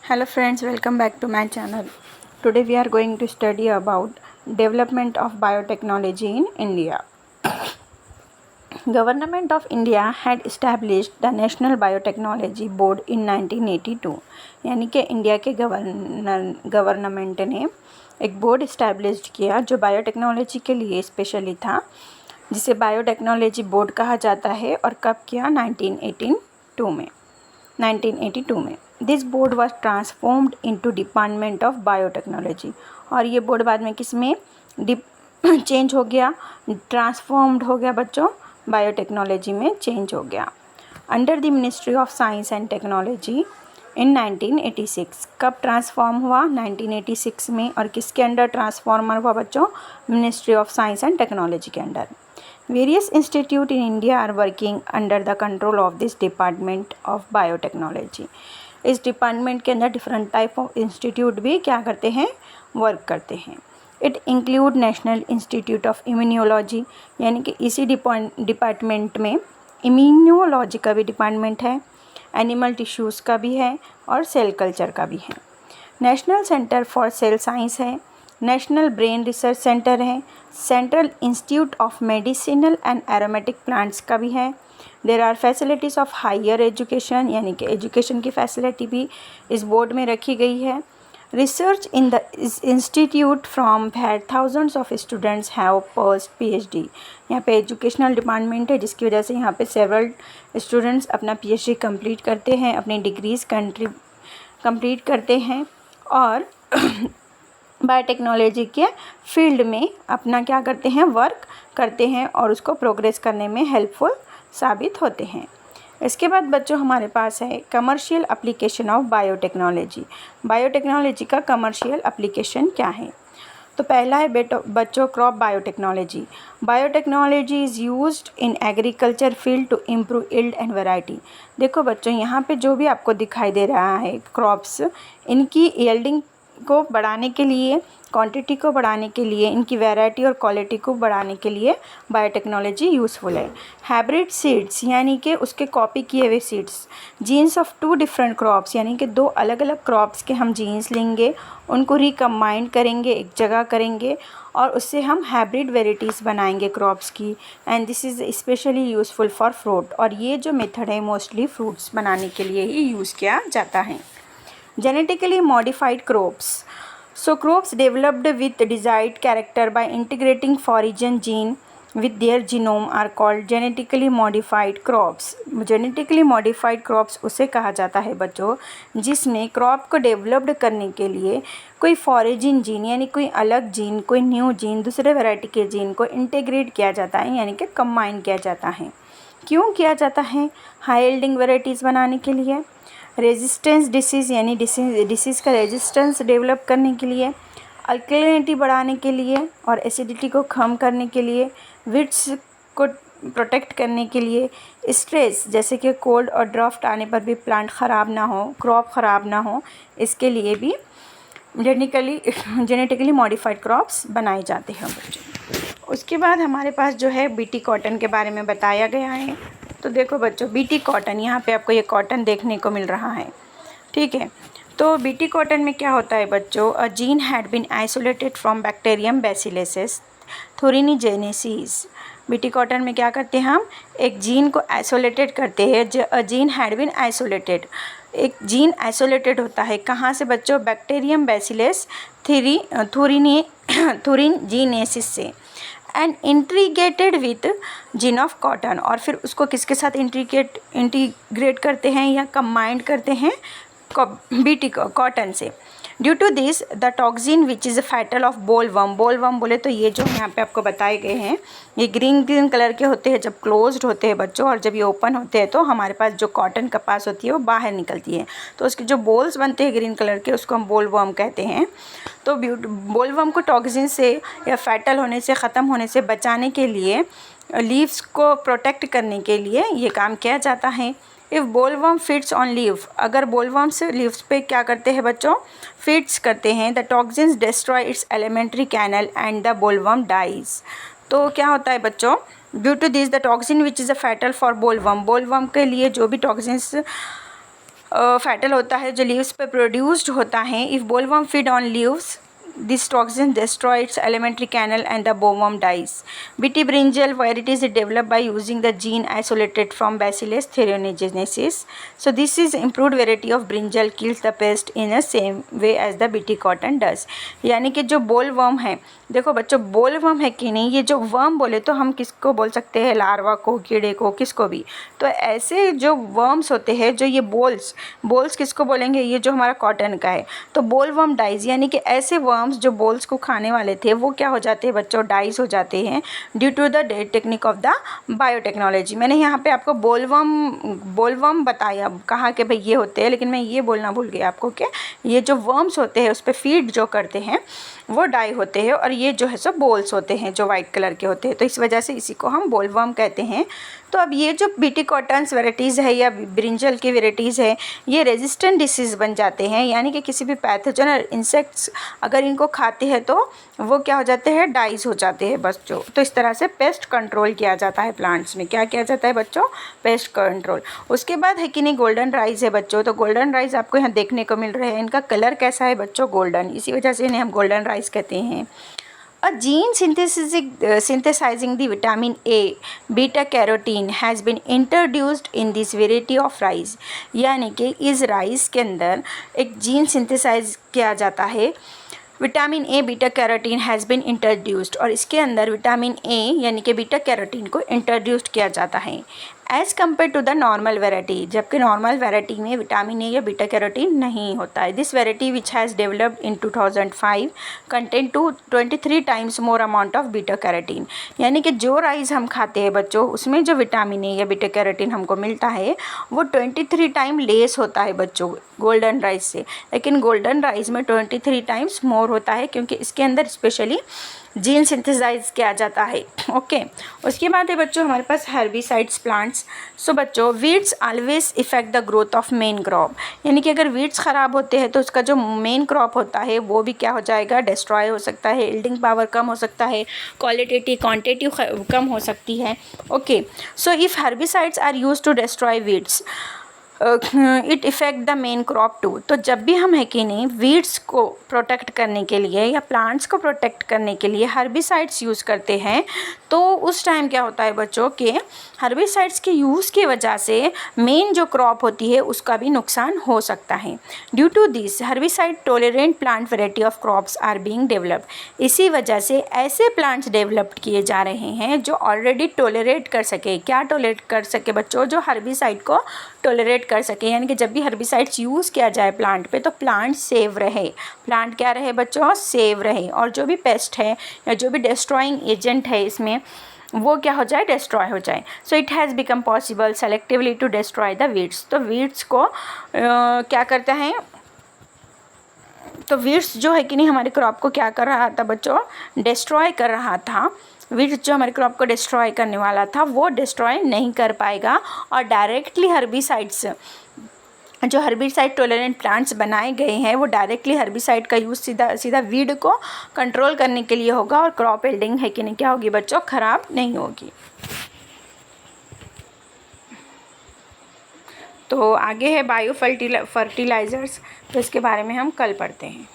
Hello friends, welcome back to my channel. Today we are going to study about development of biotechnology in India. Government of India had established the National Biotechnology Board in 1982. यानी कि India के government ने एक board establish किया जो biotechnology के लिए specially था, जिसे बायोटेक्नोलॉजी बोर्ड कहा जाता है। और कब किया? 1982 में। This board was transformed into department of biotechnology. और ये बोर्ड बाद में किस में चेंज हो गया? ट्रांसफॉर्म्ड हो गया बच्चों, बायोटेक्नोलॉजी में चेंज हो गया। Under the ministry of science and technology in 1986। कब ट्रांसफॉर्म हुआ? 1986 में। और किसके अंडर ट्रांसफॉर्मर हुआ बच्चों? Ministry of science and technology के under. Various institute in India are working under the control of this department of biotechnology. इस department के अंदर डिफरेंट टाइप ऑफ इंस्टीट्यूट भी क्या करते हैं? वर्क करते हैं। It include national institute of immunology, यानी कि इसी डिपार्टमेंट में इम्यूनोलॉजी का भी डिपार्टमेंट है, एनिमल टिश्यूज़ का भी है और सेल कल्चर का भी है। National centre for cell science है, नेशनल ब्रेन रिसर्च सेंटर है, central institute of medicinal and aromatic plants का भी है। There are facilities of higher education, यानी कि एजुकेशन की फैसिलिटी भी इस बोर्ड में रखी गई है। Research in the institute from where thousands of students have post PhD। यहाँ पे एजुकेशनल डिपार्टमेंट है, जिसकी वजह से यहाँ पे सेवरल स्टूडेंट्स अपना PhD कंप्लीट करते हैं, अपनी डिग्रीज़ कंप्लीट करते हैं और बायोटेक्नोलॉजी के फील्ड में अपना क्या करते हैं? वर्क करते हैं और उसको प्रोग्रेस करने में हेल्पफुल साबित होते हैं। इसके बाद बच्चों हमारे पास है commercial application of biotechnology. Biotechnology का कमर्शियल एप्लीकेशन क्या है? तो पहला है बच्चों crop biotechnology. Biotechnology is used in agriculture field to improve yield and variety. देखो बच्चों, यहाँ पे जो भी आपको दिखाई दे रहा है क्रॉप्स, इनकी यील्डिंग को बढ़ाने के लिए, क्वांटिटी को बढ़ाने के लिए, इनकी वैरायटी और क्वालिटी को बढ़ाने के लिए बायोटेक्नोलॉजी यूज़फुल है। हाइब्रिड सीड्स, यानी कि उसके कॉपी किए हुए seeds. Genes of two different crops, यानी कि दो अलग अलग क्रॉप्स के हम जीन्स लेंगे, उनको रिकम्बाइंड करेंगे, एक जगह करेंगे और उससे हम हाइब्रिड वेराइटीज़ बनाएंगे क्रॉप्स की। And this is specially useful for fruit. और ये जो मेथड है मोस्टली फ्रूट्स बनाने के लिए ही यूज़ किया जाता है। Genetically modified crops. So crops developed with desired character by integrating foreign gene with their genome are called genetically modified crops. Genetically modified crops उसे कहा जाता है बच्चों जिसमें क्रॉप को डेवलप्ड करने के लिए कोई फॉरेजिन जीन, यानी कोई अलग जीन, कोई न्यू जीन, दूसरे वैरायटी के जीन को इंटीग्रेट किया जाता है, यानी कि कंबाइन किया जाता है। क्यों किया जाता है? हाई यील्डिंग वैरायटीज़ बनाने के लिए, रेजिस्टेंस डिसीज़, यानी डिसीज़ का रेजिस्टेंस डेवलप करने के लिए, अल्कलिनिटी बढ़ाने के लिए और एसिडिटी को कम करने के लिए, विट्स को प्रोटेक्ट करने के लिए, स्ट्रेस जैसे कि कोल्ड और ड्राफ्ट आने पर भी प्लांट ख़राब ना हो, क्रॉप ख़राब ना हो, इसके लिए भी जेनेटिकली मॉडिफाइड क्रॉप्स बनाए जाते हैं बच्चों। उसके बाद हमारे पास जो है BT कॉटन के बारे में बताया गया है। तो देखो बच्चों, BT कॉटन, यहाँ पे आपको ये कॉटन देखने को मिल रहा है, ठीक है। तो BT कॉटन में क्या होता है बच्चों? A gene had been isolated from bacterium bacillus thuringiensis. BT cotton में क्या करते हैं? हम एक जीन को आइसोलेटेड करते हैं। A gene had been isolated, एक जीन आइसोलेटेड होता है कहाँ से बच्चों? बैक्टीरियम बैसिलस थोरिनिजेनेसिस से, and integrated with gene of cotton. और फिर उसको किसके साथ इंटीग्रेट करते हैं या कंबाइंड करते हैं? BT कॉटन से। Due to this the toxin which is fatal of bollworm. Bollworm बोले तो ये जो यहाँ पे आपको बताए गए हैं, ये ग्रीन कलर के होते हैं जब क्लोज्ड होते हैं बच्चों, और जब ये ओपन होते हैं तो हमारे पास जो कॉटन कपास होती है वो बाहर निकलती है। तो उसके जो बोल्स बनते हैं ग्रीन कलर के, उसको हम बोलवर्म कहते हैं। तो बोलवर्म को टॉक्सिन से या फैटल होने से, ख़त्म होने से बचाने के लिए, लीव्स को प्रोटेक्ट करने के लिए ये काम किया जाता है। If bollworm fits on leave, अगर बोलवर्म्स लीव्स पे क्या करते हैं बच्चों? फिट्स करते हैं, the toxins destroy its alimentary canal and the bollworm dies. तो क्या होता है बच्चों? Due to this the toxin which is a fatal for bollworm, bollworm के लिए जो भी टॉक्सिन्स फैटल होता है जो लीव्स पे प्रोड्यूस्ड होता है। If bollworm feed on leaves, this toxin destroys its alimentary canal and the bollworm dies. BT brinjal varieties is developed by using the gene isolated from Bacillus thuringiensis. So this is improved variety of brinjal kills the pest in the same way as the BT cotton does. यानी कि जो bollworm है, देखो बच्चों bollworm है कि नहीं, ये जो वर्म बोले तो हम किसको बोल सकते हैं, लार्वा को, कीड़े को, किसको भी। तो ऐसे जो वर्म्स होते हैं, जो ये बोल्स किसको बोलेंगे, ये जो हमारा कॉटन का है। तो बोलवर्म डाइज यानी कि ऐसे वर्म्स जो बोल्स को खाने वाले थे वो क्या हो जाते हैं बच्चों, डाइज हो जाते हैं due to the technique of the biotechnology. मैंने यहाँ पे आपको बोलवर्म बताया, कहा कि भाई ये होते हैं, लेकिन मैं ये बोलना भूल गई आपको कि ये जो वर्म्स होते हैं उस पर फीड जो करते हैं वो डाई होते हैं, और ये जो है सो बोल्स होते हैं जो वाइट कलर के होते हैं। तो इस वजह से इसी को हम बोलवर्म कहते हैं। तो अब ये जो बीटी कॉटन्स वेराइटीज़ है या ब्रिंजल की वेराइटीज़ है, ये रेजिस्टेंट डिसीज़ बन जाते हैं, यानी कि किसी भी पैथोजन और इंसेक्ट्स अगर इनको खाते हैं तो वो क्या हो जाते हैं, डाइज हो जाते हैं बच्चों। तो इस तरह से पेस्ट कंट्रोल किया जाता है प्लांट्स में। क्या किया जाता है बच्चों, पेस्ट कंट्रोल। उसके बाद है कि नहीं गोल्डन राइस है बच्चों। तो गोल्डन राइस आपको यहाँ देखने को मिल रहे हैं, इनका कलर कैसा है बच्चों, गोल्डन, इसी वजह से इन्हें हम गोल्डन राइस कहते हैं। A gene synthesizing the vitamin A beta carotene has been introduced in this variety of rice. यानी कि इस राइस के अंदर एक जीन सिंथेसाइज किया जाता है, vitamin A beta carotene has been introduced, और इसके अंदर विटामिन ए यानी कि बीटा कैरोटीन को इंट्रोड्यूस्ड किया जाता है as compare to the normal variety, जबकि नॉर्मल वेराइटी में विटामिन ए या बीटा कैरोटीन नहीं होता है। This variety which has developed in 2005 contain 23 times more amount of beta carotene. यानी कि जो राइस हम खाते हैं बच्चों उसमें जो विटामिन ए या बीटा कैरोटीन हमको मिलता है वो 23 टाइम लेस होता है बच्चों गोल्डन राइस से, लेकिन गोल्डन राइस में 23 टाइम्स मोर होता है क्योंकि इसके अंदर स्पेशली जीन सिंथेसाइज किया जाता है। ओके, उसके बाद है बच्चों हमारे पास हर्बिसाइड्स प्लांट्स। सो बच्चों weeds always effect the growth of main crop, यानी कि अगर वीड्स ख़राब होते हैं तो उसका जो मेन क्रॉप होता है वो भी क्या हो जाएगा, डिस्ट्रॉय हो सकता है, यील्डिंग पावर कम हो सकता है, क्वालिटेटिव क्वांटिटी कम हो सकती है। Okay, so if herbicides are use to destroy weeds it effect the main crop too. तो जब भी हम है कि नहीं वीड्स को प्रोटेक्ट करने के लिए या प्लांट्स को प्रोटेक्ट करने के लिए हर्बिसाइड्स यूज़ करते हैं तो उस टाइम क्या होता है बच्चों के हर्बिसाइड्स के यूज़ की वजह से मेन जो क्रॉप होती है उसका भी नुकसान हो सकता है। Due to this herbicide tolerant plant variety of crops are being developed. इसी वजह से ऐसे प्लांट्स डेवलप्ड किए जा रहे हैं जो ऑलरेडी टॉलरेट कर सके। क्या टॉलरेट कर सके बच्चों, जो हर्बिसाइड को टॉलरेट कर सके, यानी कि जब भी हर्बिसाइड्स यूज़ किया जाए प्लांट पे तो प्लांट सेव रहे, प्लांट क्या रहे बच्चों, सेव रहे, और जो भी पेस्ट है या जो भी डिस्ट्रॉइंग एजेंट है इसमें वो क्या हो जाए, डिस्ट्रॉय हो जाए। So it has become possible selectively to destroy the weeds. तो वीड्स को क्या करता है, तो वीड्स जो है कि नहीं हमारे क्रॉप को क्या कर रहा था बच्चों, डिस्ट्रॉय कर रहा था। वीड्स जो हमारे क्रॉप को डिस्ट्रॉय करने वाला था वो डिस्ट्रॉय नहीं कर पाएगा, और डायरेक्टली हर्बिसाइड्स जो हर्बिसाइड टॉलरेंट प्लांट्स बनाए गए हैं वो डायरेक्टली हर्बिसाइड का यूज़ सीधा वीड को कंट्रोल करने के लिए होगा, और क्रॉप यील्डिंग है कि नहीं क्या होगी बच्चों, ख़राब नहीं होगी। तो आगे है बायो फर्टिलाइज़र्स, तो इसके बारे में हम कल पढ़ते हैं।